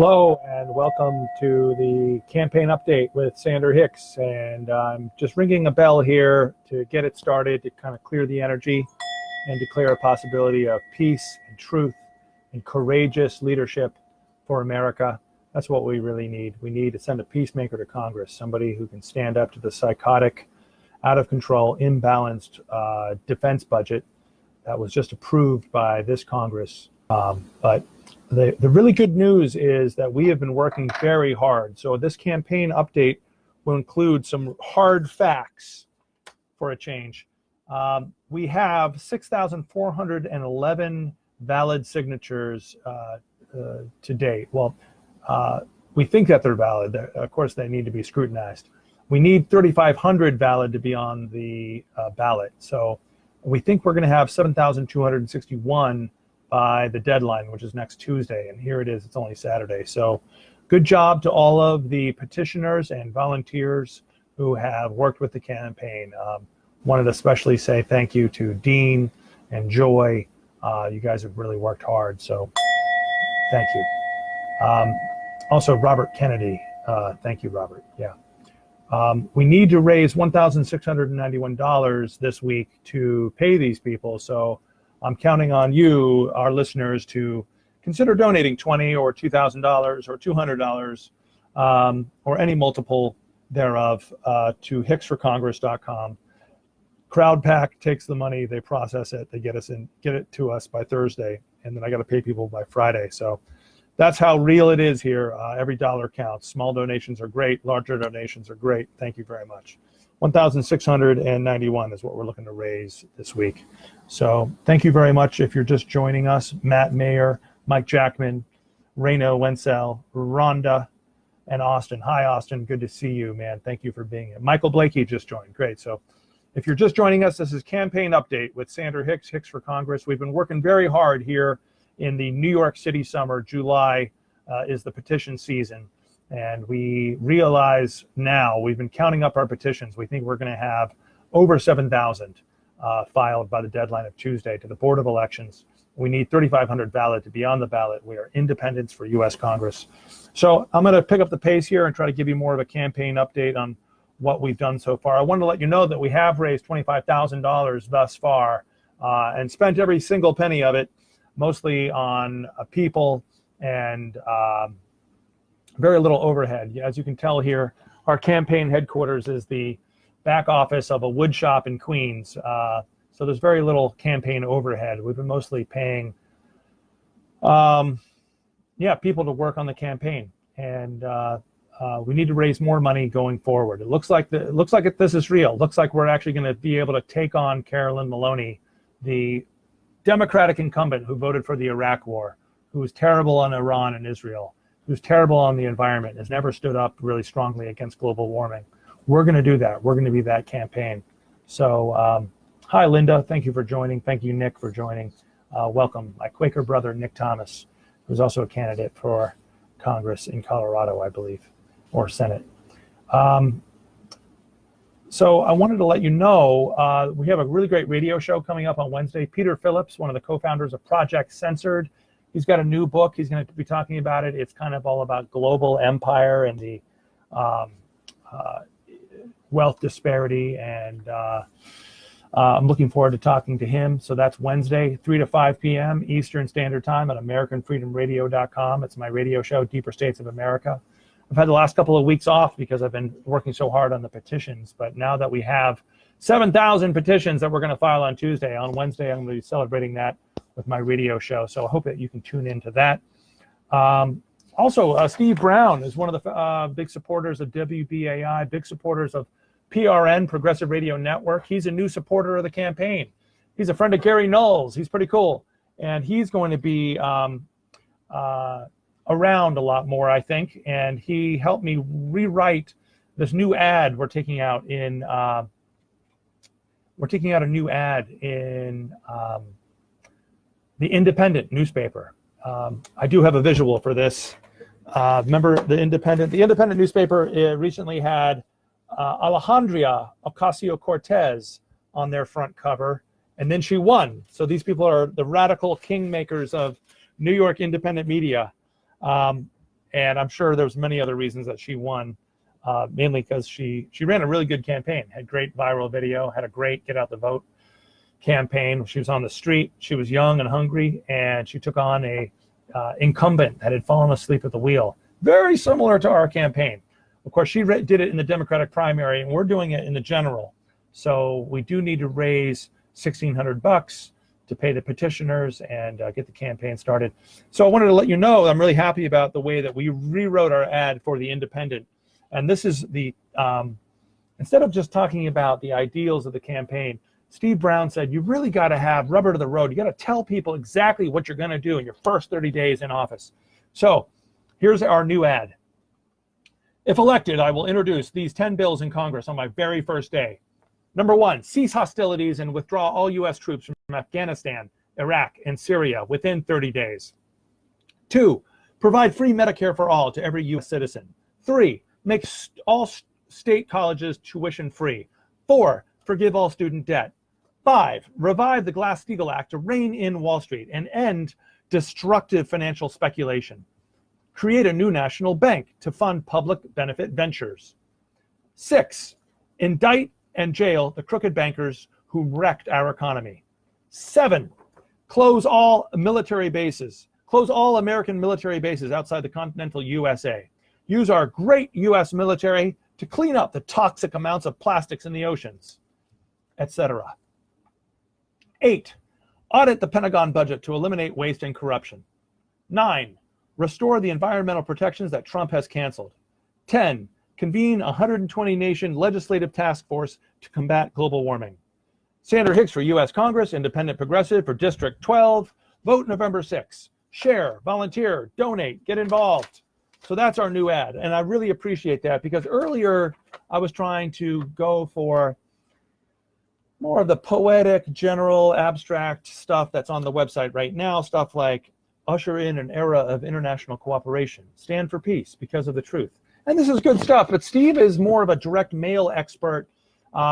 Hello and welcome to the campaign update with Senator Hicks. And I'm just ringing a bell here to get it started, to kind of clear the energy and declare a possibility of peace and truth and courageous leadership for America. That's what we really need. We need to send a peacemaker to Congress, somebody who can stand up to the psychotic, out of control, imbalanced defense budget that was just approved by this Congress. But the really good news is that we have been working very hard. So this campaign update will include some hard facts for a change. We have 6,411 valid signatures to date. Well, we think that they're valid. Of course, they need to be scrutinized. We need 3,500 valid to be on the ballot. So we think we're going to have 7,261 by the deadline, which is next Tuesday. And here it is, it's only Saturday. So good job to all of the petitioners and volunteers who have worked with the campaign. Wanted to especially say thank you to Dean and Joy. You guys have really worked hard, so thank you. Also, Robert Kennedy, thank you, Robert, yeah. We need to raise $1,691 this week to pay these people, so I'm counting on you, our listeners, to consider donating $20 or $2,000 or $200 or any multiple thereof to hicksforcongress.com. CrowdPack takes the money, they process it, they get it to us by Thursday, and then I got to pay people by Friday. So that's how real it is here. Every dollar counts. Small donations are great, larger donations are great. Thank you very much. 1,691 is what we're looking to raise this week. So thank you very much. If you're just joining us, Matt Mayer, Mike Jackman, Reno Wenzel, Rhonda, and Austin. Hi, Austin. Good to see you, man. Thank you for being here. Michael Blakey just joined. Great. So if you're just joining us, this is Campaign Update with Senator Hicks, Hicks for Congress. We've been working very hard here in the New York City summer. July is the petition season. And we realize now, we've been counting up our petitions. We think we're going to have over 7,000 filed by the deadline of Tuesday to the Board of Elections. We need 3,500 valid to be on the ballot. We are independents for U.S. Congress. So I'm going to pick up the pace here and try to give you more of a campaign update on what we've done so far. I wanted to let you know that we have raised $25,000 thus far and spent every single penny of it, mostly on people and very little overhead. As you can tell here, our campaign headquarters is the back office of a wood shop in Queens. So there's very little campaign overhead. We've been mostly paying people to work on the campaign. And we need to raise more money going forward. It looks like this is real. It looks like we're actually going to be able to take on Carolyn Maloney, the Democratic incumbent who voted for the Iraq War, who was terrible on Iran and Israel, who's terrible on the environment, has never stood up really strongly against global warming. We're going to do that. We're going to be that campaign. So hi, Linda. Thank you for joining. Thank you, Nick, for joining. Welcome. My Quaker brother, Nick Thomas, who's also a candidate for Congress in Colorado, I believe, or Senate. So I wanted to let you know, we have a really great radio show coming up on Wednesday. Peter Phillips, one of the co-founders of Project Censored, he's got a new book. He's going to be talking about it. It's kind of all about global empire and the wealth disparity. And I'm looking forward to talking to him. So that's Wednesday, 3 to 5 p.m. Eastern Standard Time at AmericanFreedomRadio.com. It's my radio show, Deeper States of America. I've had the last couple of weeks off because I've been working so hard on the petitions. But now that we have 7,000 petitions that we're going to file on Tuesday, on Wednesday, I'm going to be celebrating that with my radio show. So I hope that you can tune into that. Also, Steve Brown is one of the big supporters of WBAI, big supporters of PRN, Progressive Radio Network. He's a new supporter of the campaign. He's a friend of Gary Knowles. He's pretty cool. And he's going to be around a lot more, I think. And he helped me rewrite this new ad we're taking out in, a new ad in the Independent newspaper. I do have a visual for this. Remember the Independent? The Independent newspaper recently had Alejandria Ocasio-Cortez on their front cover, and then she won. So these people are the radical kingmakers of New York independent media. And I'm sure there's many other reasons that she won, mainly because she ran a really good campaign, had great viral video, had a great get out the vote campaign. She was on the street, she was young and hungry, and she took on a incumbent that had fallen asleep at the wheel. Very similar to our campaign. Of course, she did it in the Democratic primary, and we're doing it in the general. So we do need to raise $1,600 to pay the petitioners and get the campaign started. So I wanted to let you know I'm really happy about the way that we rewrote our ad for the Independent. And this is the, instead of just talking about the ideals of the campaign, Steve Brown said, you really got to have rubber to the road. You got to tell people exactly what you're going to do in your first 30 days in office. So here's our new ad. If elected, I will introduce these 10 bills in Congress on my very first day. Number 1, cease hostilities and withdraw all U.S. troops from Afghanistan, Iraq, and Syria within 30 days. 2, provide free Medicare for all to every U.S. citizen. 3, make all state colleges tuition free. 4, forgive all student debt. 5, revive the Glass-Steagall Act to rein in Wall Street and end destructive financial speculation. Create a new national bank to fund public benefit ventures. 6, indict and jail the crooked bankers who wrecked our economy. 7, close all military bases. Close all American military bases outside the continental USA. Use our great U.S. military to clean up the toxic amounts of plastics in the oceans, etc. 8, audit the Pentagon budget to eliminate waste and corruption. 9, restore the environmental protections that Trump has canceled. 10, convene a 120-nation legislative task force to combat global warming. Senator Hicks for U.S. Congress, Independent Progressive for District 12. Vote November 6. Share, volunteer, donate, get involved. So that's our new ad, and I really appreciate that because earlier I was trying to go for more of the poetic, general, abstract stuff that's on the website right now, stuff like usher in an era of international cooperation, stand for peace because of the truth. And this is good stuff, but Steve is more of a direct mail expert.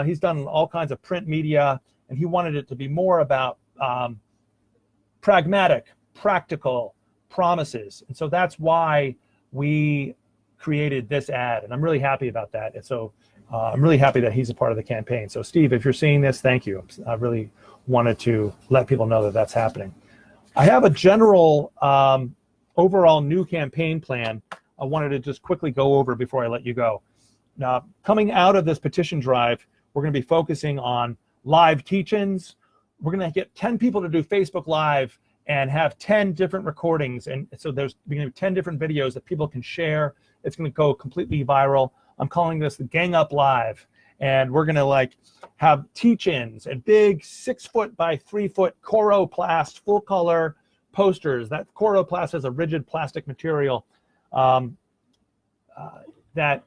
He's done all kinds of print media, and he wanted it to be more about pragmatic, practical promises. And so that's why we created this ad, and I'm really happy about that. And so I'm really happy that he's a part of the campaign. So Steve, if you're seeing this, thank you. I really wanted to let people know that that's happening. I have a general overall new campaign plan I wanted to just quickly go over before I let you go. Now, coming out of this petition drive, we're going to be focusing on live teach-ins. We're going to get 10 people to do Facebook Live and have 10 different recordings. And so there's going to be 10 different videos that people can share. It's going to go completely viral. I'm calling this the Gang Up Live. And we're going to have teach-ins and big 6-foot by 3-foot coroplast full color posters. That coroplast is a rigid plastic material that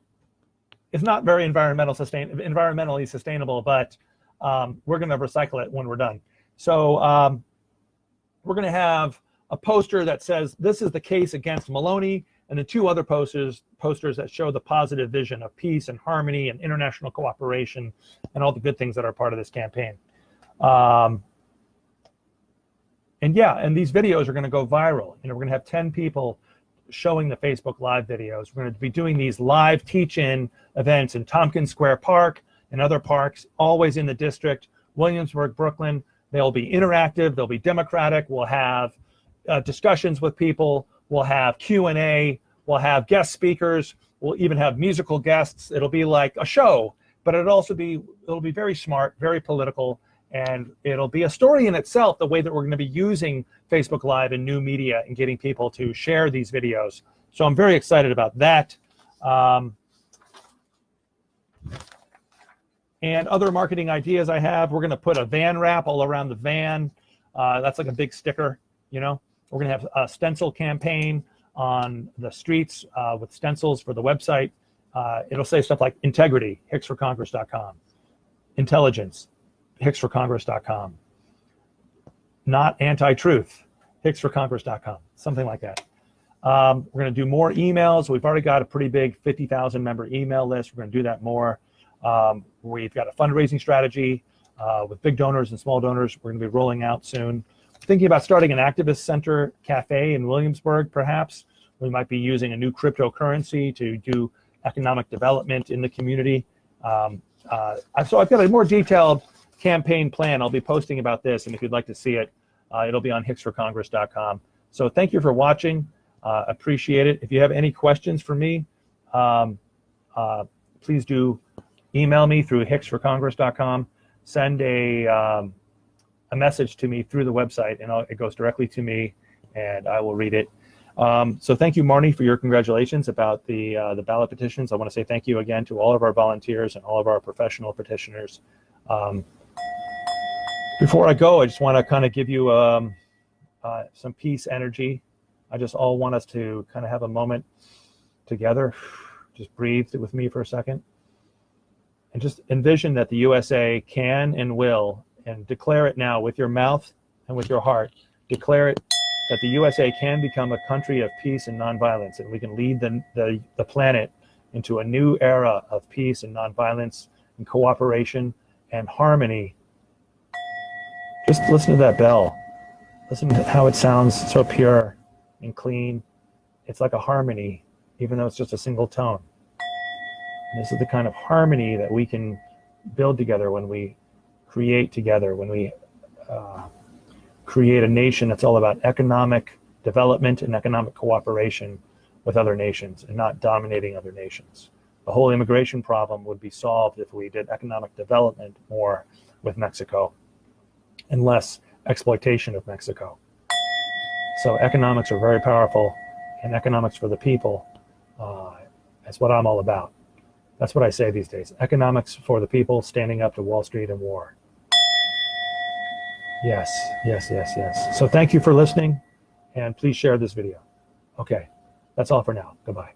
is not very environmentally sustainable, but we're going to recycle it when we're done. So we're going to have a poster that says this is the case against Maloney, and the 2 other posters that show the positive vision of peace and harmony and international cooperation and all the good things that are part of this campaign. And these videos are going to go viral. We're going to have 10 people showing the Facebook Live videos. We're going to be doing these live teach-in events in Tompkins Square Park and other parks, always in the district, Williamsburg, Brooklyn. They'll be interactive. They'll be democratic. We'll have discussions with people. We'll have Q&A. We'll have guest speakers. We'll even have musical guests. It'll be like a show, but it'll be very smart, very political, and it'll be a story in itself, the way that we're going to be using Facebook Live and new media and getting people to share these videos. So I'm very excited about that. And other marketing ideas I have, we're going to put a van wrap all around the van. That's like a big sticker, We're going to have a stencil campaign on the streets with stencils for the website. It'll say stuff like integrity, hicksforcongress.com. Intelligence, hicksforcongress.com. Not anti-truth, hicksforcongress.com. Something like that. We're going to do more emails. We've already got a pretty big 50,000 member email list. We're going to do that more. We've got a fundraising strategy with big donors and small donors. We're going to be rolling out soon. Thinking about starting an activist center cafe in Williamsburg, perhaps, We might be using a new cryptocurrency to do economic development in the community. So I've got a more detailed campaign plan. I'll be posting about this, and if you'd like to see it, it'll be on hicksforcongress.com. So thank you for watching. Appreciate it. If you have any questions for me, please do email me through hicksforcongress.com. Send a message to me through the website, and it goes directly to me, and I will read it. So thank you, Marnie, for your congratulations about the ballot petitions. I want to say thank you again to all of our volunteers and all of our professional petitioners. Before I go, I just want to kind of give you some peace energy. I just all want us to kind of have a moment together. Just breathe with me for a second. And just envision that the USA can and will, and declare it now with your mouth and with your heart. Declare it that the USA can become a country of peace and nonviolence, and we can lead the planet into a new era of peace and nonviolence and cooperation and harmony. Just listen to that bell. Listen to how it sounds so pure and clean. It's like a harmony, even though it's just a single tone. And this is the kind of harmony that we can build together when we create together, when we create a nation that's all about economic development and economic cooperation with other nations and not dominating other nations. The whole immigration problem would be solved if we did economic development more with Mexico and less exploitation of Mexico. So economics are very powerful, and economics for the people, that's what I'm all about. That's what I say these days. Economics for the people, standing up to Wall Street and war. Yes, yes, yes, yes. So thank you for listening, and please share this video. Okay, that's all for now. Goodbye.